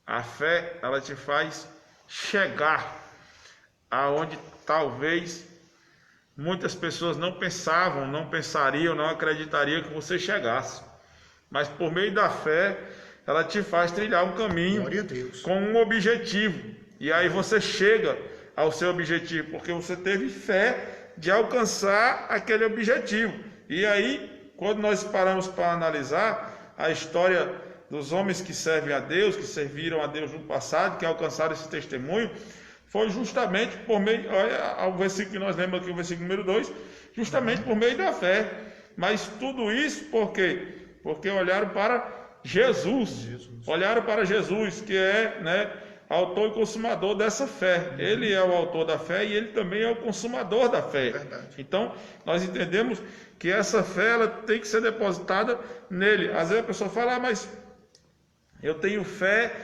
[SPEAKER 1] A fé, ela te faz chegar aonde talvez muitas pessoas não pensavam, não pensariam, não acreditariam que você chegasse. Mas por meio da fé, ela te faz trilhar um caminho com um objetivo. E aí você chega ao seu objetivo, porque você teve fé de alcançar aquele objetivo. E aí, quando nós paramos para analisar a história dos homens que servem a Deus, que serviram a Deus no passado, que alcançaram esse testemunho, foi justamente por meio, olha o versículo que nós lemos aqui, o versículo número 2, justamente por meio da fé. Mas tudo isso por quê? Porque olharam para Jesus. Olharam para Jesus, que é, né, autor e consumador dessa fé. Ele é o autor da fé e ele também é o consumador da fé. Então, nós entendemos que essa fé, ela tem que ser depositada nele. Às vezes a pessoa fala: mas eu tenho fé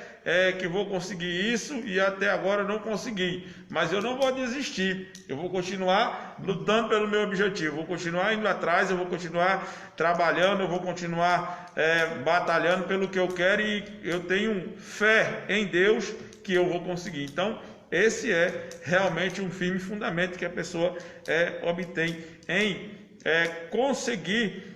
[SPEAKER 1] que vou conseguir isso e até agora não consegui, mas eu não vou desistir, eu vou continuar lutando pelo meu objetivo, vou continuar indo atrás, eu vou continuar trabalhando, eu vou continuar batalhando pelo que eu quero, e eu tenho fé em Deus que eu vou conseguir. Então esse é realmente um firme fundamento que a pessoa obtém em conseguir,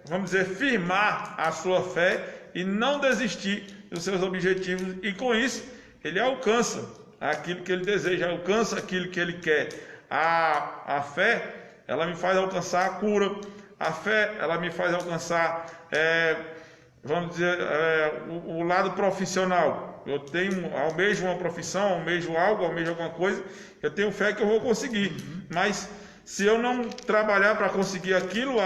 [SPEAKER 1] vamos dizer, firmar a sua fé e não desistir dos seus objetivos, e com isso ele alcança aquilo que ele deseja, alcança aquilo que ele quer. A fé, ela me faz alcançar a cura. A fé, ela me faz alcançar, vamos dizer, o lado profissional. Eu almejo uma profissão, almejo algo, almejo alguma coisa, eu tenho fé que eu vou conseguir. Mas se eu não trabalhar para conseguir aquilo,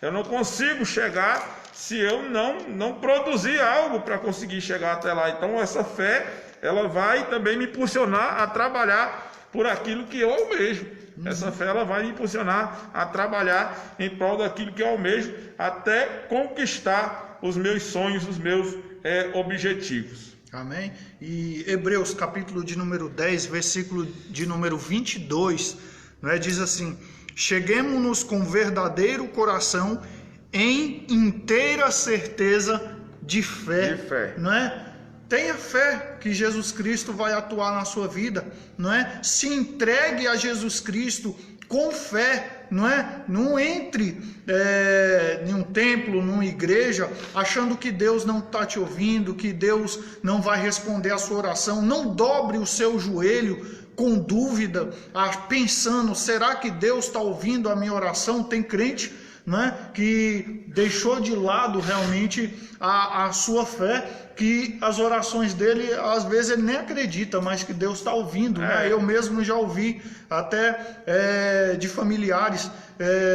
[SPEAKER 1] eu não consigo chegar se eu não produzir algo para conseguir chegar até lá. Então essa fé, ela vai também me impulsionar a trabalhar por aquilo que eu almejo. Essa fé, ela vai me impulsionar a trabalhar em prol daquilo que eu almejo, até conquistar os meus sonhos, os meus objetivos.
[SPEAKER 2] Amém? E Hebreus capítulo de número 10, versículo de número 22, né, diz assim: cheguemo-nos com verdadeiro coração em inteira certeza de fé, não é? Tenha fé que Jesus Cristo vai atuar na sua vida, não é? Se entregue a Jesus Cristo com fé, não é? Não entre em um templo, numa igreja, achando que Deus não está te ouvindo, que Deus não vai responder a sua oração. Não dobre o seu joelho com dúvida, pensando, será que Deus está ouvindo a minha oração? Tem crente, né, que deixou de lado realmente a sua fé, que as orações dele, às vezes ele nem acredita, mas que Deus está ouvindo, né? Eu mesmo já ouvi até de familiares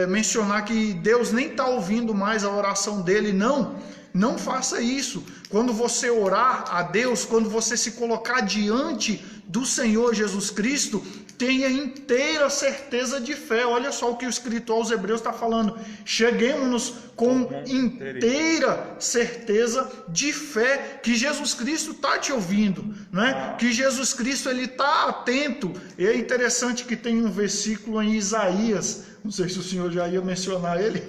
[SPEAKER 2] mencionar que Deus nem está ouvindo mais a oração dele. Não faça isso. Quando você orar a Deus, quando você se colocar diante do Senhor Jesus Cristo, tenha inteira certeza de fé. Olha só o que o escritor aos Hebreus está falando. Cheguemos-nos com inteira certeza de fé que Jesus Cristo está te ouvindo, né? Que Jesus Cristo ele está atento. E é interessante que tem um versículo em Isaías, não sei se o senhor já ia mencionar ele,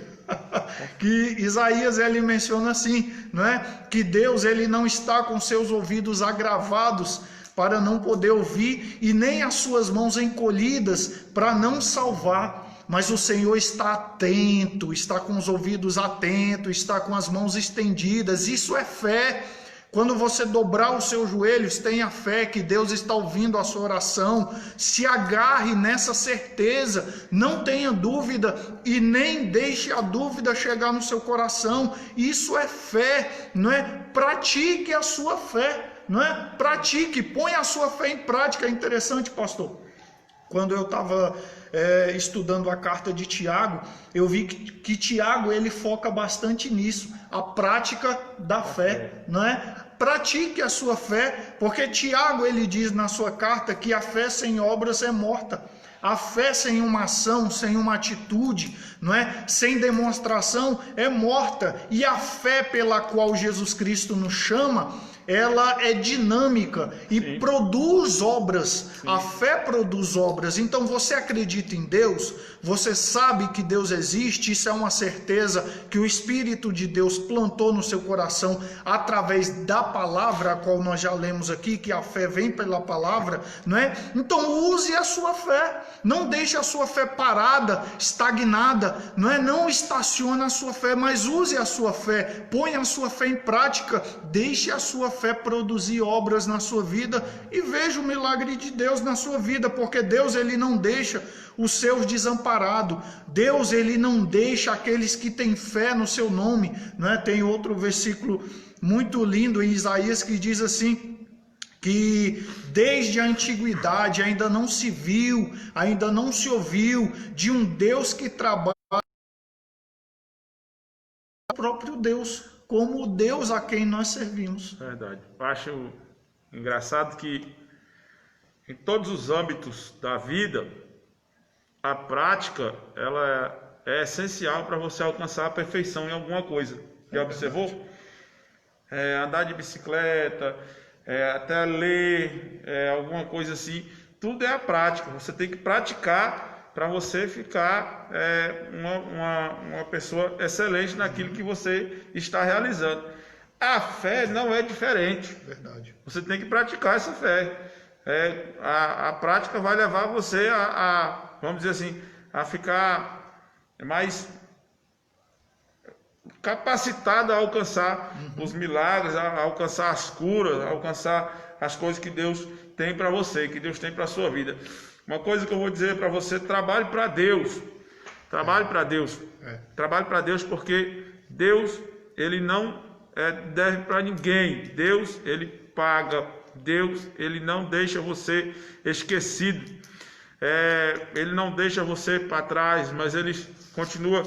[SPEAKER 2] que Isaías ele menciona assim, não é? Que Deus ele não está com seus ouvidos agravados para não poder ouvir, e nem as suas mãos encolhidas para não salvar, mas o Senhor está atento, está com os ouvidos atentos, está com as mãos estendidas. Isso é fé. Quando você dobrar os seus joelhos, tenha fé que Deus está ouvindo a sua oração. Se agarre nessa certeza, não tenha dúvida e nem deixe a dúvida chegar no seu coração. Isso é fé, não é? Pratique a sua fé, não é? Pratique, ponha a sua fé em prática. É interessante, pastor. Quando eu estava estudando a carta de Tiago, eu vi que Tiago ele foca bastante nisso, a prática da fé, não é? Pratique a sua fé, porque Tiago ele diz na sua carta que a fé sem obras é morta. A fé sem uma ação, sem uma atitude, não é? Sem demonstração é morta. E a fé pela qual Jesus Cristo nos chama, ela é dinâmica e produz obras. Sim. A fé produz obras. Então você acredita em Deus, você sabe que Deus existe, isso é uma certeza que o Espírito de Deus plantou no seu coração através da palavra, a qual nós já lemos aqui, que a fé vem pela palavra, não é? Então use a sua fé, não deixe a sua fé parada, estagnada, não é? Não estacione a sua fé, mas use a sua fé, ponha a sua fé em prática, deixe a sua fé produzir obras na sua vida e veja o milagre de Deus na sua vida, porque Deus ele não deixa os seus desamparados. Deus ele não deixa aqueles que têm fé no seu nome, né? Tem outro versículo muito lindo em Isaías que diz assim, que desde a antiguidade ainda não se viu, ainda não se ouviu de um Deus que trabalha o próprio Deus, como o Deus a quem nós servimos.
[SPEAKER 1] Verdade. Eu acho engraçado que em todos os âmbitos da vida, a prática ela é essencial para você alcançar a perfeição em alguma coisa. Já observou? Andar de bicicleta, até ler, alguma coisa assim, tudo é a prática. Você tem que praticar para você ficar uma pessoa excelente naquilo que você está realizando. A fé não é diferente.
[SPEAKER 2] Verdade.
[SPEAKER 1] Você tem que praticar essa fé. A prática vai levar você vamos dizer assim, a ficar mais capacitado a alcançar os milagres, a alcançar as curas, a alcançar as coisas que Deus tem para você, que Deus tem para a sua vida. Uma coisa que eu vou dizer para você, trabalhe para Deus. Trabalhe para Deus. Trabalhe para Deus, porque Deus, ele não deve para ninguém. Deus, ele paga. Deus, ele não deixa você esquecido. Ele não deixa você para trás, mas ele continua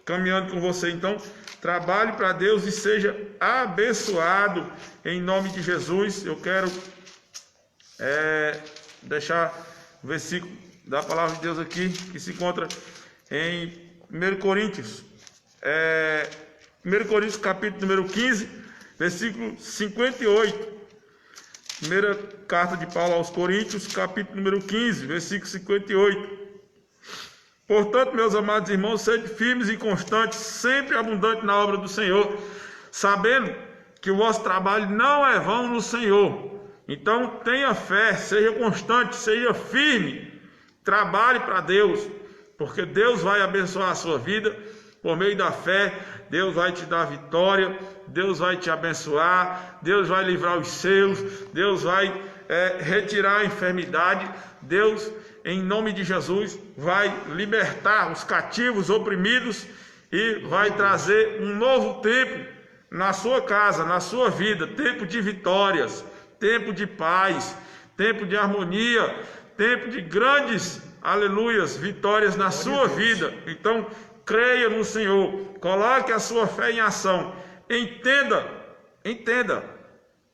[SPEAKER 1] caminhando com você. Então, trabalhe para Deus e seja abençoado em nome de Jesus. Eu quero deixar o versículo da palavra de Deus aqui, que se encontra em 1 Coríntios. 1 Coríntios capítulo número 15, versículo 58. Primeira carta de Paulo aos Coríntios, capítulo número 15, versículo 58. Portanto, meus amados irmãos, sede firmes e constantes, sempre abundantes na obra do Senhor, sabendo que o vosso trabalho não é vão no Senhor. Então, tenha fé, seja constante, seja firme, trabalhe para Deus, porque Deus vai abençoar a sua vida. Por meio da fé, Deus vai te dar vitória, Deus vai te abençoar, Deus vai livrar os seus, Deus vai retirar a enfermidade, Deus, em nome de Jesus, vai libertar os cativos, oprimidos, e vai trazer um novo tempo na sua casa, na sua vida, tempo de vitórias, tempo de paz, tempo de harmonia, tempo de grandes, aleluias, vitórias na sua vida. Então, creia no Senhor, coloque a sua fé em ação, entenda,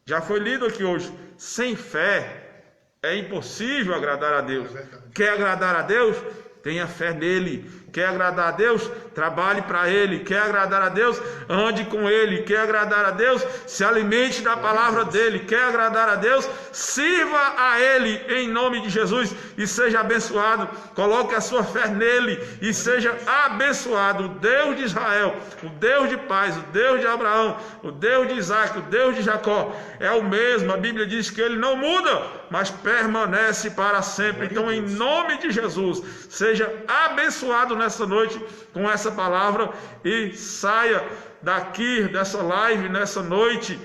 [SPEAKER 1] já foi lido aqui hoje, sem fé é impossível agradar a Deus. Quer agradar a Deus? Tenha fé nele. Quer agradar a Deus? Trabalhe para ele. Quer agradar a Deus? Ande com ele. Quer agradar a Deus? Se alimente da palavra dele. Quer agradar a Deus? Sirva a ele em nome de Jesus e seja abençoado. Coloque a sua fé nele e seja abençoado. O Deus de Israel, o Deus de paz, o Deus de Abraão, o Deus de Isaac, o Deus de Jacó é o mesmo. A Bíblia diz que ele não muda, mas permanece para sempre. Então, em nome de Jesus, seja abençoado nessa noite com essa palavra e saia daqui dessa live nessa noite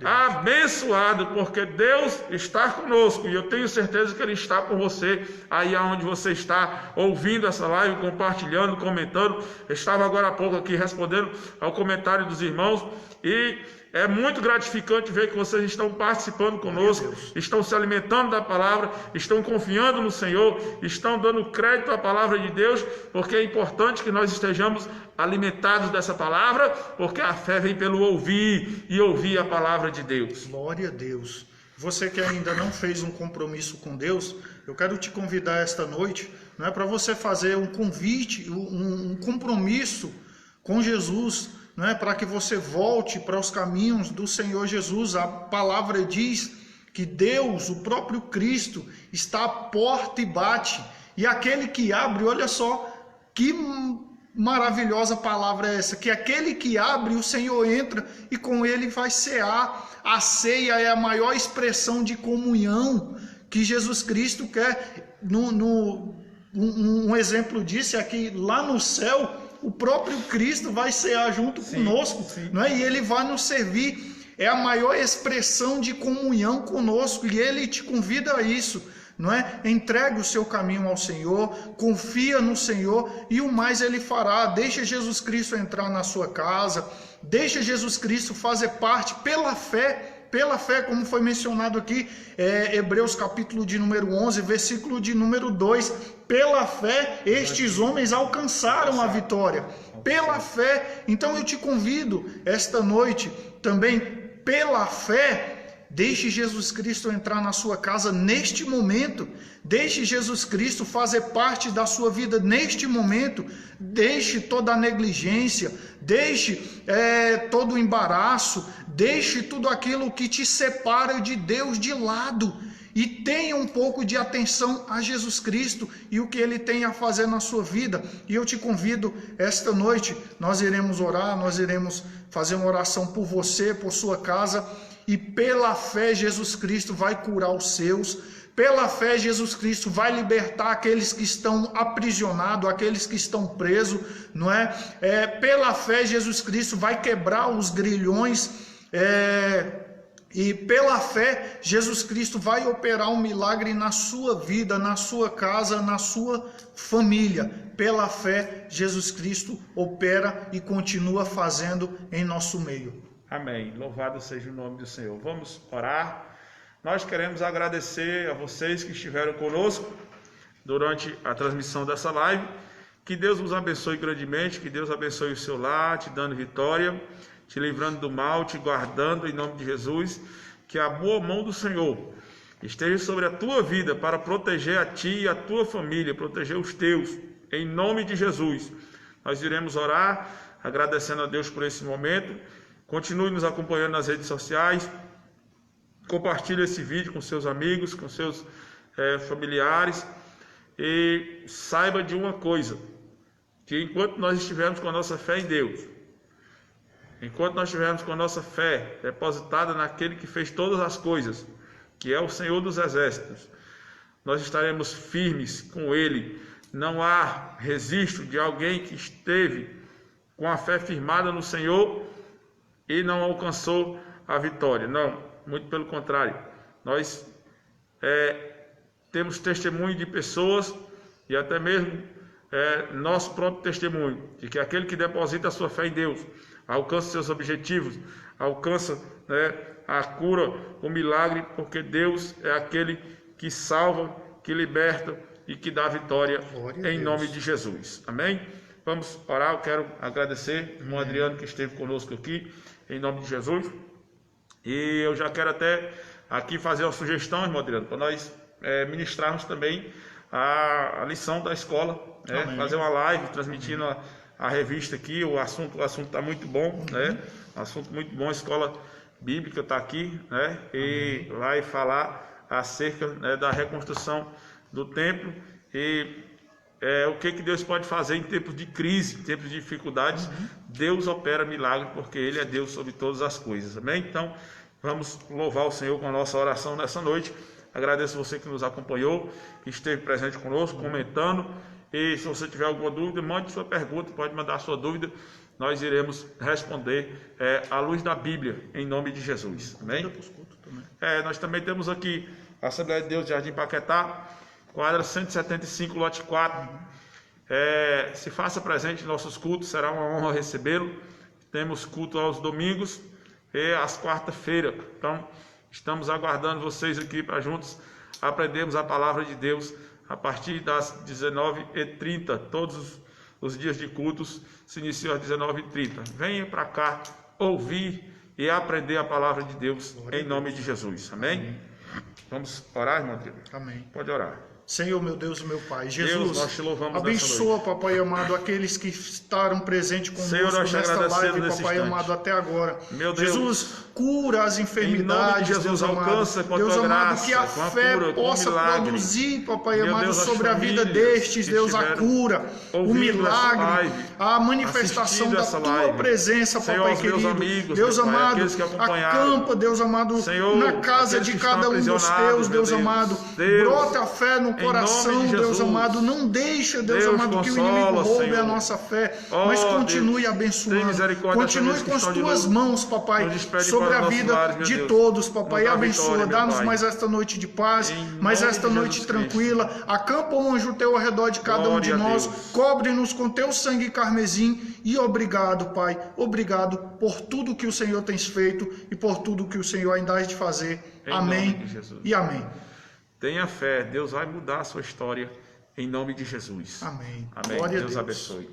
[SPEAKER 1] abençoado, porque Deus está conosco e eu tenho certeza que ele está com você aí aonde você está ouvindo essa live, compartilhando, comentando. Eu estava agora há pouco aqui respondendo ao comentário dos irmãos e é muito gratificante ver que vocês estão participando conosco, estão se alimentando da palavra, estão confiando no Senhor, estão dando crédito à palavra de Deus, porque é importante que nós estejamos alimentados dessa palavra, porque a fé vem pelo ouvir e ouvir a palavra de Deus.
[SPEAKER 2] Glória a Deus. Você que ainda não fez um compromisso com Deus, eu quero te convidar esta noite, não é para você fazer um convite, um compromisso com Jesus, não é para que você volte para os caminhos do Senhor Jesus. A palavra diz que Deus, o próprio Cristo, está à porta e bate. E aquele que abre, olha só, que maravilhosa palavra é essa, que aquele que abre, o Senhor entra e com ele vai cear. A ceia é a maior expressão de comunhão que Jesus Cristo quer. Um exemplo disso é que lá no céu, o próprio Cristo vai cear junto conosco, não é? E ele vai nos servir, é a maior expressão de comunhão conosco, e ele te convida a isso, não é? Entregue o seu caminho ao Senhor, confia no Senhor, e o mais ele fará. Deixa Jesus Cristo entrar na sua casa, deixa Jesus Cristo fazer parte pela fé, como foi mencionado aqui, Hebreus capítulo de número 11, versículo de número 2, pela fé estes homens alcançaram a vitória, pela fé. Então eu te convido esta noite também, pela fé, deixe Jesus Cristo entrar na sua casa neste momento, deixe Jesus Cristo fazer parte da sua vida neste momento, deixe toda a negligência, deixe todo o embaraço, deixe tudo aquilo que te separa de Deus de lado e tenha um pouco de atenção a Jesus Cristo e o que Ele tem a fazer na sua vida. E eu te convido, esta noite, nós iremos orar, nós iremos fazer uma oração por você, por sua casa, e pela fé Jesus Cristo vai curar os seus. Pela fé Jesus Cristo vai libertar aqueles que estão aprisionados, aqueles que estão presos, não é? Pela fé Jesus Cristo vai quebrar os grilhões, e pela fé Jesus Cristo vai operar um milagre na sua vida, na sua casa, na sua família. Pela fé Jesus Cristo opera e continua fazendo em nosso meio.
[SPEAKER 1] Amém. Louvado seja o nome do Senhor. Vamos orar. Nós queremos agradecer a vocês que estiveram conosco durante a transmissão dessa live. Que Deus nos abençoe grandemente, que Deus abençoe o seu lar, te dando vitória, te livrando do mal, te guardando em nome de Jesus. Que a boa mão do Senhor esteja sobre a tua vida para proteger a ti e a tua família, proteger os teus, em nome de Jesus. Nós iremos orar, agradecendo a Deus por esse momento. Continue nos acompanhando nas redes sociais. Compartilhe esse vídeo com seus amigos, com seus familiares. E saiba de uma coisa, que enquanto nós estivermos com a nossa fé em Deus, enquanto nós estivermos com a nossa fé depositada naquele que fez todas as coisas, que é o Senhor dos Exércitos, nós estaremos firmes com Ele, não há registro de alguém que esteve com a fé firmada no Senhor e não alcançou a vitória. Não, muito pelo contrário. Nós temos testemunho de pessoas e até mesmo nosso próprio testemunho de que aquele que deposita a sua fé em Deus alcança seus objetivos, alcança a cura, o milagre, porque Deus é aquele que salva, que liberta e que dá vitória em nome de Jesus. Amém? Vamos orar. Eu quero agradecer o irmão Adriano que esteve conosco aqui, em nome de Jesus. E eu já quero até aqui fazer uma sugestão, irmão Adriano, para nós ministrarmos também a lição da escola, fazer uma live transmitindo a revista aqui. O assunto está muito bom, assunto muito bom. A escola bíblica está aqui, e vai falar acerca da reconstrução do templo e o que Deus pode fazer em tempos de crise, em tempos de dificuldades. Deus opera milagre, porque Ele é Deus sobre todas as coisas. Amém? Então, vamos louvar o Senhor com a nossa oração nessa noite. Agradeço você que nos acompanhou, que esteve presente conosco, comentando. E se você tiver alguma dúvida, mande sua pergunta, pode mandar sua dúvida. Nós iremos responder à luz da Bíblia, em nome de Jesus. Amém? Nós também temos aqui a Assembleia de Deus de Jardim Paquetá, quadra 175, lote 4. Se faça presente em nossos cultos, será uma honra recebê-lo. Temos culto aos domingos e às quarta-feiras. Então, estamos aguardando vocês aqui para juntos aprendermos a palavra de Deus a partir das 19h30. Todos os dias de cultos se iniciam às 19h30. Venha para cá ouvir e aprender a palavra de Deus em nome de Jesus. Amém? Vamos orar, irmão Deus?
[SPEAKER 2] Amém.
[SPEAKER 1] Pode orar.
[SPEAKER 2] Senhor, meu Deus e meu Pai, Jesus,
[SPEAKER 1] Deus, nós te louvamos
[SPEAKER 2] abençoa, papai amado, aqueles que estaram presentes conosco, Senhor, nesta live, papai amado, até agora.
[SPEAKER 1] Meu Deus,
[SPEAKER 2] Jesus, cura as enfermidades,
[SPEAKER 1] Jesus,
[SPEAKER 2] Deus amado.
[SPEAKER 1] Alcança com a
[SPEAKER 2] Deus
[SPEAKER 1] tua
[SPEAKER 2] amado,
[SPEAKER 1] graça,
[SPEAKER 2] que a fé
[SPEAKER 1] cura,
[SPEAKER 2] possa produzir, papai amado,
[SPEAKER 1] Deus,
[SPEAKER 2] sobre a vida destes, Deus, a cura, o milagre, a manifestação da tua presença, papai querido.
[SPEAKER 1] Amigos,
[SPEAKER 2] Deus amado, acampa, Deus amado,
[SPEAKER 1] Senhor,
[SPEAKER 2] na casa de cada um dos teus, Deus amado. Brota a fé no coração, Deus amado, não deixa, Deus amado, que o inimigo roube a nossa fé, mas continue abençoando, continue com as tuas mãos, papai, sobre a vida de todos, papai, abençoa, dá-nos mais esta noite de paz, mais esta noite tranquila, acampa um anjo teu ao redor de cada um de nós, cobre-nos com teu sangue carmesim, e obrigado, Pai, obrigado por tudo que o Senhor tens feito e por tudo que o Senhor ainda há de fazer, amém e amém.
[SPEAKER 1] Tenha fé, Deus vai mudar a sua história em nome de Jesus.
[SPEAKER 2] Amém.
[SPEAKER 1] Amém. Deus abençoe.